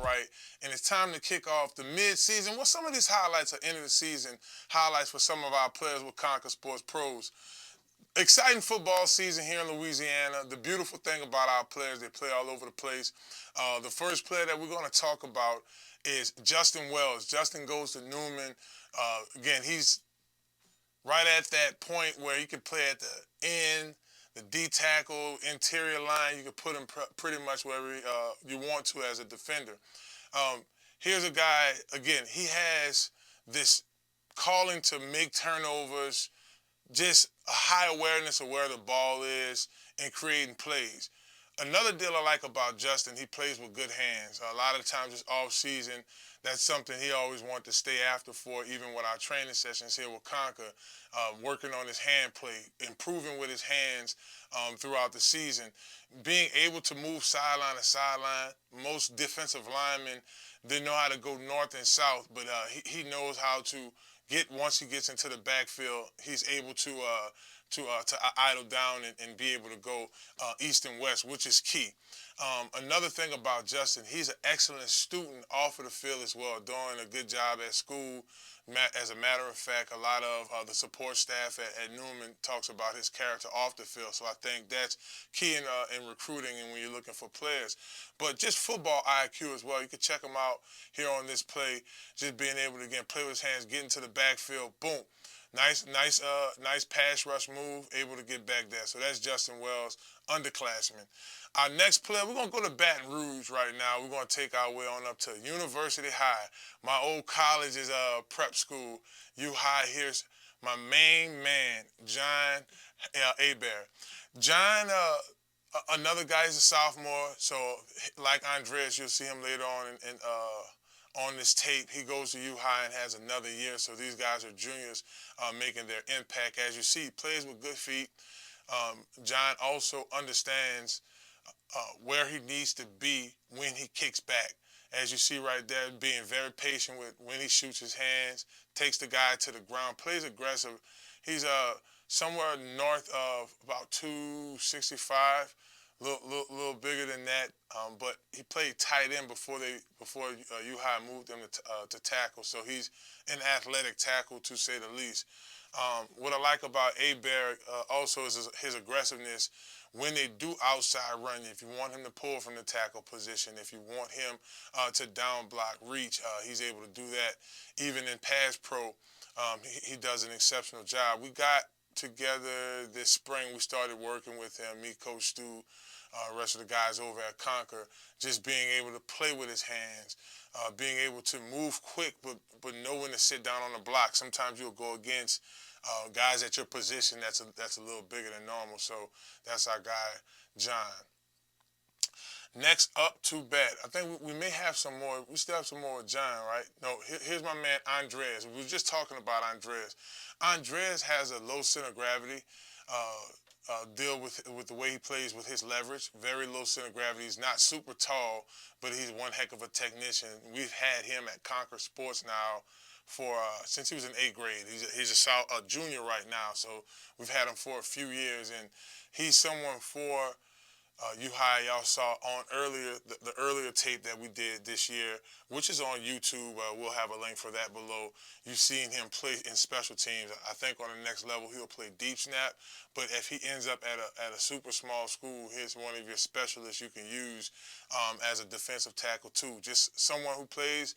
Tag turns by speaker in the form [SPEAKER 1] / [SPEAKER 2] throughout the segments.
[SPEAKER 1] right, and it's time to kick off the mid-season. Well, some of these highlights are end of the season highlights for some of our players with Conquer Sports Pros. Exciting football season here in Louisiana. The beautiful thing about our players, they play all over the place. The first player that we're going to talk about is Justin Wells. Justin goes to Newman. Again, he's right at that point where he can play at the end, the D tackle, interior line. You can put him pretty much wherever you want to as a defender. Um, Here's a guy, again, he has this calling to make turnovers, just a high awareness of where the ball is and creating plays. Another deal I like about Justin, he plays with good hands. A lot of times it's off season. That's something he always wanted to stay after for, even with our training sessions here with Conquer, working on his hand play, improving with his hands throughout the season. Being able to move sideline to sideline, most defensive linemen, they know how to go north and south, but he knows how to once he gets into the backfield, he's able to idle down and be able to go east and west, which is key. Another thing about Justin, he's an excellent student off of the field as well, doing a good job at school. As a matter of fact, a lot of the support staff at Newman talks about his character off the field, so I think that's key in recruiting and when you're looking for players. But just football IQ as well. You can check him out here on this play, just being able to, again, play with his hands, get into the backfield, boom. Nice pass rush move, able to get back there. So that's Justin Wells, underclassman. Our next player, we're going to go to Baton Rouge right now. We're going to take our way on up to University High. My old college is prep school, U High. Here's my main man, John Hebert. John, another guy is a sophomore, so like Andres, you'll see him later on on this tape. He goes to U High and has another year, so these guys are juniors making their impact. As you see, he plays with good feet. John also understands where he needs to be when he kicks back. As you see right there, being very patient with when he shoots his hands, takes the guy to the ground, plays aggressive. He's somewhere north of about 265, little bigger than that, but he played tight end before U-High moved him to tackle, so he's an athletic tackle to say the least. What I like about Hebert also is his aggressiveness when they do outside run. If you want him to pull from the tackle position, if you want him to down block, reach, he's able to do that. Even in pass pro, he does an exceptional job. We got together this spring. We started working with him, me, Coach Stu, rest of the guys over at Conquer, just being able to play with his hands, being able to move quick, but know when to sit down on the block. Sometimes you'll go against guys at your position that's a little bigger than normal. So that's our guy, John. Next up, too bad. I think we may have some more. We still have some more with John, right? No, here's my man, Andres. We were just talking about Andres. Andres has a low center of gravity. Deal with the way he plays with his leverage. Very low center of gravity. He's not super tall, but he's one heck of a technician. We've had him at Conquer Sports now for since he was in 8th grade. He's a junior right now, so we've had him for a few years, and he's someone for U-High. Y'all saw on the earlier tape that we did this year, which is on YouTube. We'll have a link for that below. You've seen him play in special teams. I think on the next level he'll play deep snap, but if he ends up at a super small school, here's one of your specialists you can use as a defensive tackle too. Just someone who plays,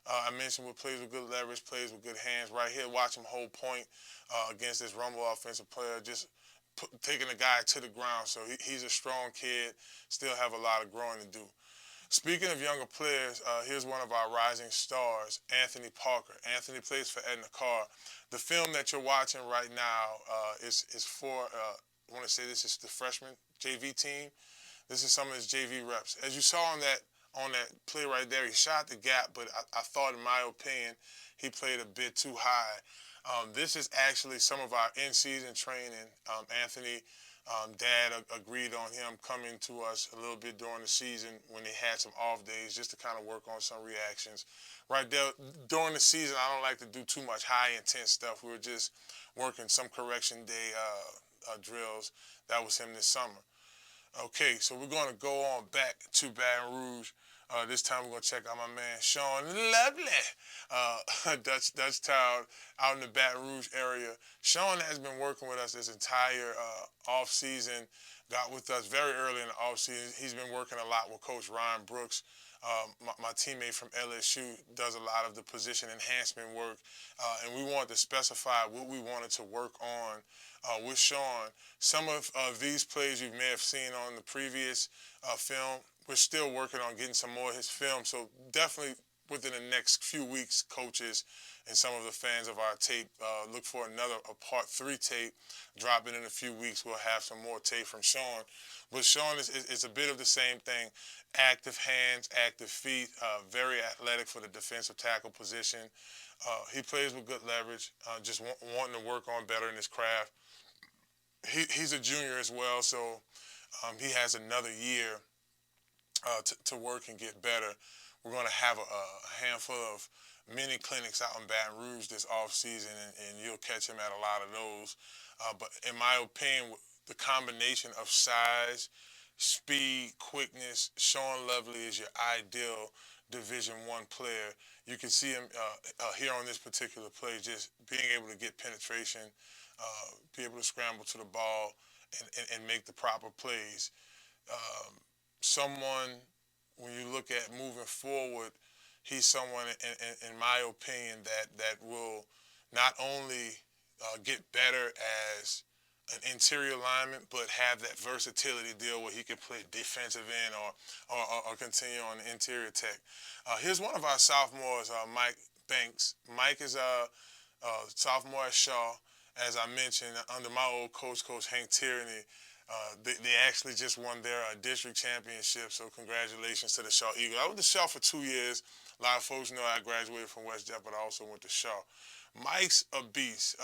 [SPEAKER 1] I mentioned, plays with good leverage, plays with good hands. Right here, watch him hold point against this Rumble offensive player, just taking the guy to the ground. So he's a strong kid, still have a lot of growing to do. Speaking of younger players, here's one of our rising stars, Anthony Parker. Anthony plays for Edna Carr. The film that you're watching right now is for, I want to say this is the freshman JV team. This is some of his JV reps. As you saw on that play right there, he shot the gap, but I thought, in my opinion, he played a bit too high. This is actually some of our in-season training. Anthony, Dad agreed on him coming to us a little bit during the season when they had some off days just to kind of work on some reactions. Right there, during the season, I don't like to do too much high-intense stuff. We were just working some correction day drills. That was him this summer. Okay, so we're going to go on back to Baton Rouge. This time we're going to check out my man, Sean Lovely, Dutch Town out in the Baton Rouge area. Sean has been working with us this entire off-season, got with us very early in the off-season. He's been working a lot with Coach Ryan Brooks. My teammate from LSU does a lot of the position enhancement work, and we wanted to specify what we wanted to work on with Sean. Some of these plays you may have seen on the previous film. We're still working on getting some more of his film, so definitely within the next few weeks, coaches and some of the fans of our tape, look for a part 3 tape dropping in a few weeks. We'll have some more tape from Sean. But Sean is a bit of the same thing. Active hands, active feet, very athletic for the defensive tackle position. He plays with good leverage, just wanting to work on better in his craft. He's a junior as well, so he has another year to work and get better. We're going to have a handful of mini clinics out in Baton Rouge this off-season, and you'll catch him at a lot of those. But in my opinion, the combination of size, speed, quickness, Sean Lovely is your ideal Division I player. You can see him here on this particular play, just being able to get penetration, be able to scramble to the ball, and make the proper plays. Someone, when you look at moving forward, he's someone, in my opinion, that will not only get better as an interior lineman, but have that versatility deal where he can play defensive end or continue on the interior tech. Here's one of our sophomores, Mike Banks. Mike is a sophomore at Shaw. As I mentioned, under my old coach, Coach Hank Tierney, they actually just won their district championship, so congratulations to the Shaw Eagles. I was at Shaw for 2 years. A lot of folks know I graduated from West Jet, but I also went to Shaw. Mike's a beast.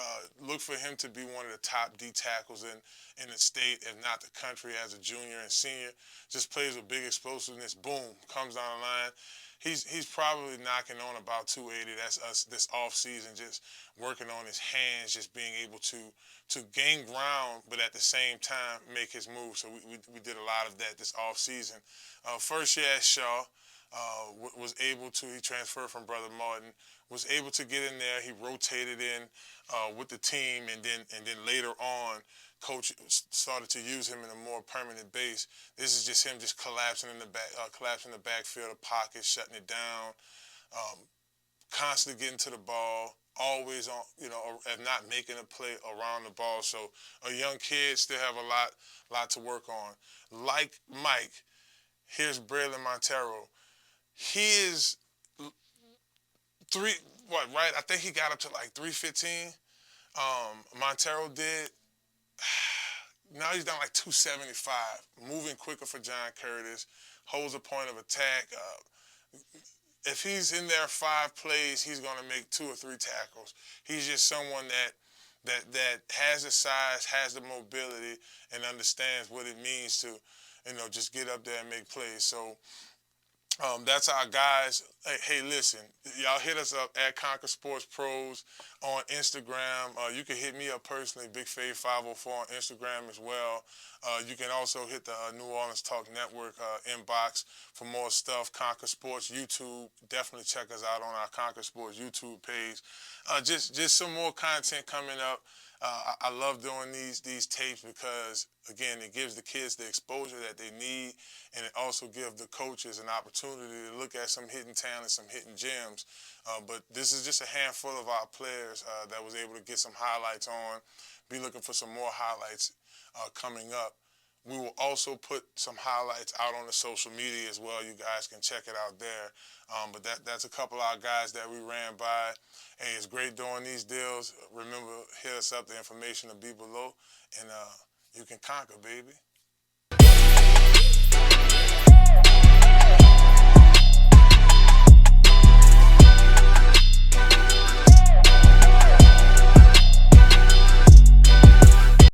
[SPEAKER 1] Look for him to be one of the top D tackles in the state, if not the country, as a junior and senior. Just plays with big explosiveness. Boom, comes down the line. He's probably knocking on about 280. That's us this offseason, just working on his hands, just being able to gain ground, but at the same time make his move. So we did a lot of that this offseason. First year at Shaw, was able to, he transferred from Brother Martin, was able to get in there. He rotated in with the team, and then later on, Coach started to use him in a more permanent base. This is just him just collapsing in the backfield, the pocket, shutting it down, constantly getting to the ball, always on, if not making a play around the ball. So a young kid still have a lot to work on. Like Mike, here's Braylon Montero. He is I think he got up to like 315. Montero did. Now he's down like 275, moving quicker for John Curtis, holds a point of attack. If he's in there 5 plays, he's going to make 2 or 3 tackles. He's just someone that has the size, has the mobility, and understands what it means to, just get up there and make plays. So that's our guys. Hey, listen, y'all hit us up at Conquer Sports Pros on Instagram. You can hit me up personally, Big Fave 504 on Instagram as well. You can also hit the New Orleans Talk Network inbox for more stuff. Conquer Sports YouTube. Definitely check us out on our Conquer Sports YouTube page. Just some more content coming up. I love doing these tapes because, again, it gives the kids the exposure that they need, and it also gives the coaches an opportunity to look at some hidden talent, some hidden gems. But this is just a handful of our players that was able to get some highlights on. Be looking for some more highlights coming up. We will also put some highlights out on the social media as well. You guys can check it out there. But that's a couple of our guys that we ran by. Hey, it's great doing these deals. Remember, hit us up. The information will be below. And you can conquer, baby.